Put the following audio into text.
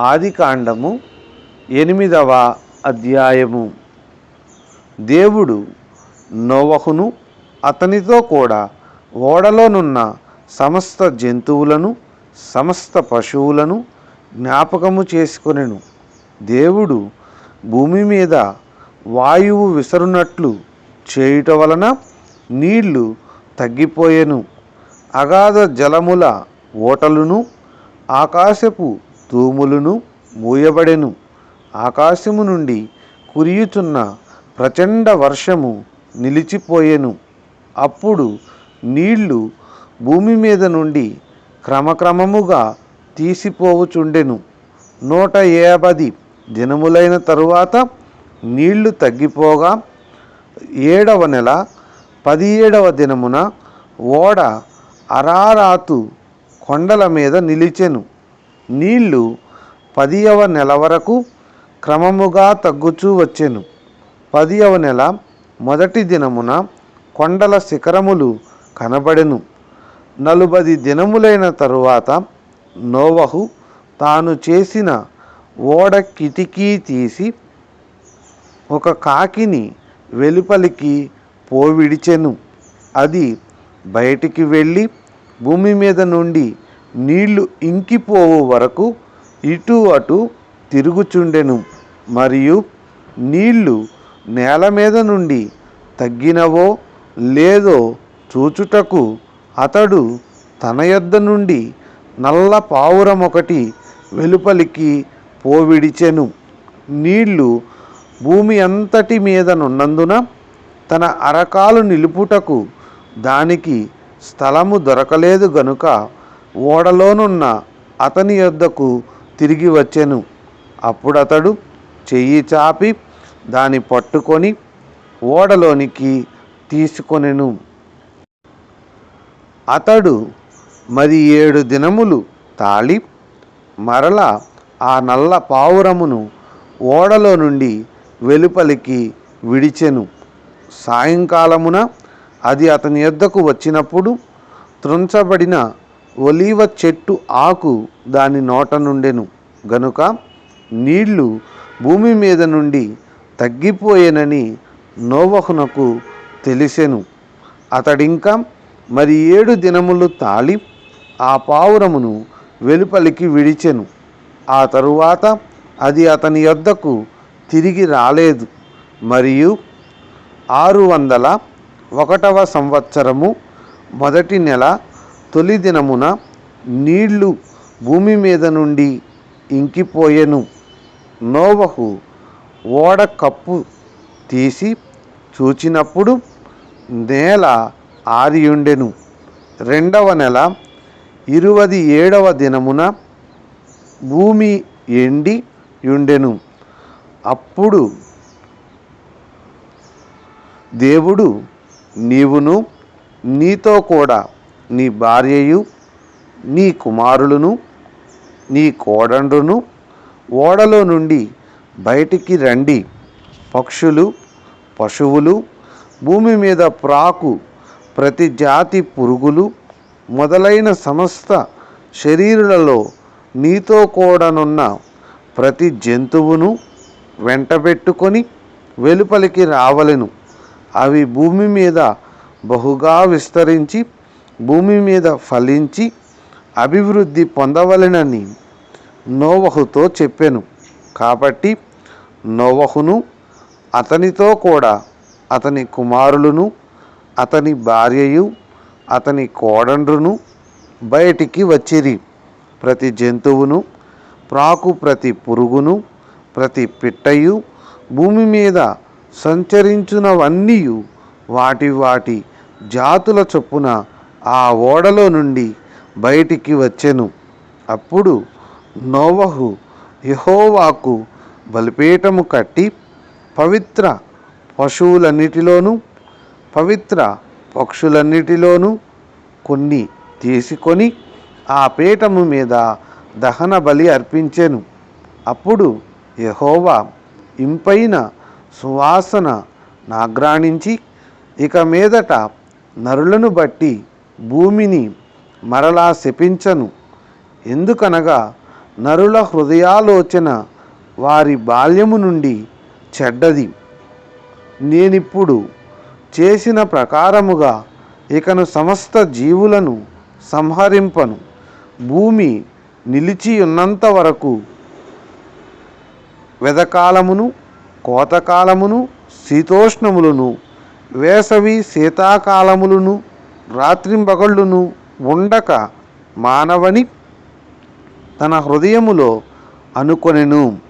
ఆదికాండము 8వ అధ్యాయము. దేవుడు నోవహును అతనితో కూడా ఓడలోనున్న సమస్త జంతువులను సమస్త పశువులను జ్ఞాపకము చేసుకొనెను. దేవుడు భూమి మీద వాయువు విసరునట్లు చేయుట వలన నీళ్లు తగ్గిపోయెను. అగాధ జలముల ఓటలును ఆకాశపు తూములును మూయబడెను. ఆకాశము నుండి కురియుచున్న ప్రచండ వర్షము నిలిచిపోయెను. అప్పుడు నీళ్లు భూమి మీద నుండి క్రమక్రమముగా తీసిపోవుచుండెను. 150 దినములైన తరువాత నీళ్లు తగ్గిపోగా 7వ నెల 17వ దినమున ఓడ అరారాతు కొండల మీద నిలిచెను. నీళ్లు 10వ నెల వరకు క్రమముగా తగ్గుచూ వచ్చెను. 10వ నెల మొదటి దినమున కొండల శిఖరములు కనబడెను. 40 దినములైన తరువాత నోవహు తాను చేసిన ఓడ కిటికీ తీసి ఒక కాకిని వెలుపలికి పోవిడిచెను. అది బయటికి వెళ్ళి భూమి మీద నుండి నీళ్లు ఇంకిపోవు వరకు ఇటు అటు తిరుగుచుండెను. మరియు నీళ్లు నేల మీద నుండి తగ్గినవో లేదో చూచుటకు అతడు తన యొద్ద నుండి నల్ల పావురమొకటి వెలుపలికి పోవిడిచెను. నీళ్లు భూమి అంతటి మీద నున్నందున తన అరకాలు నిలుపుటకు దానికి స్థలము దొరకలేదు గనుక ఓడలోనున్న అతని యొద్దకు తిరిగి వచ్చెను. అప్పుడతడు చెయ్యి చాపి దాని పట్టుకొని ఓడలోనికి తీసుకొనెను. అతడు మరి 7 దినములు తాళి మరల ఆ నల్ల పావురమును ఓడలో నుండి వెలుపలికి విడిచెను. సాయంకాలమున అది అతని యొద్దకు వచ్చినప్పుడు త్రుంచబడిన ఒలీవ చెట్టు ఆకు దాని నోట నుండెను గనుక నీళ్లు భూమి మీద నుండి తగ్గిపోయేనని నోవహునకు తెలిసెను. అతడింకా మరి 7 దినములు తాళి ఆ పావురమును వెలుపలికి విడిచెను. ఆ తరువాత అది అతని యొద్దకు తిరిగి రాలేదు. మరియు 601వ సంవత్సరము మొదటి నెల తొలి దినమున నీళ్లు భూమి మీద నుండి ఇంకిపోయెను. నోవహు ఓడ కప్పు తీసి చూచినప్పుడు నేల ఆరియుండెను. 2వ నెల 27వ దినమున భూమి ఎండి యుండెను. అప్పుడు దేవుడు నీవును నీతో కూడా నీ భార్యయు నీ కుమారులను నీ కోడండ్రును ఓడలో నుండి బయటికి రండి. పక్షులు పశువులు భూమి మీద ప్రాకు ప్రతి జాతి పురుగులు మొదలైన సమస్త శరీరులలో నీతో కూడానున్న ప్రతి జంతువును వెంటబెట్టుకొని వెలుపలికి రావలెను. అవి భూమి మీద బహుగా విస్తరించి భూమి మీద ఫలించి అభివృద్ధి పొందవలెనని నోవహుతో చెప్పెను. కాబట్టి నోవహును అతనితో కూడా అతని కుమారులను అతని భార్యయు అతని కోడండ్రును బయటికి వచ్చిరి. ప్రతి జంతువును ప్రాకు ప్రతి పురుగును ప్రతి పిట్టయు భూమి మీద సంచరించునవన్నీ వాటి వాటి జాతుల చొప్పున ఆ ఓడలో నుండి బయటికి వచ్చెను. అప్పుడు నోవహు యెహోవాకు బలిపీఠము కట్టి పవిత్ర పశువులన్నిటిలోనూ పవిత్ర పక్షులన్నిటిలోనూ కొన్ని తీసుకొని ఆ పీఠము మీద దహన బలి అర్పించెను. అప్పుడు యెహోవా ఇంపైన సువాసన నాగ్రాణించి ఇక మీదట నరులను బట్టి భూమిని మరలా శపించను. ఎందుకనగా నరుల హృదయాలోచన వారి బాల్యము నుండి చెడ్డది. నేనిప్పుడు చేసిన ప్రకారముగా ఇకను సమస్త జీవులను సంహరింపను. భూమి నిలిచియున్నంత వరకు వెదకాలమును, కోతకాలమును, శీతోష్ణములను, వేసవి శీతాకాలములను, రాత్రింబగళ్ళును ఉండక మానవని తన హృదయములో అనుకొనెను.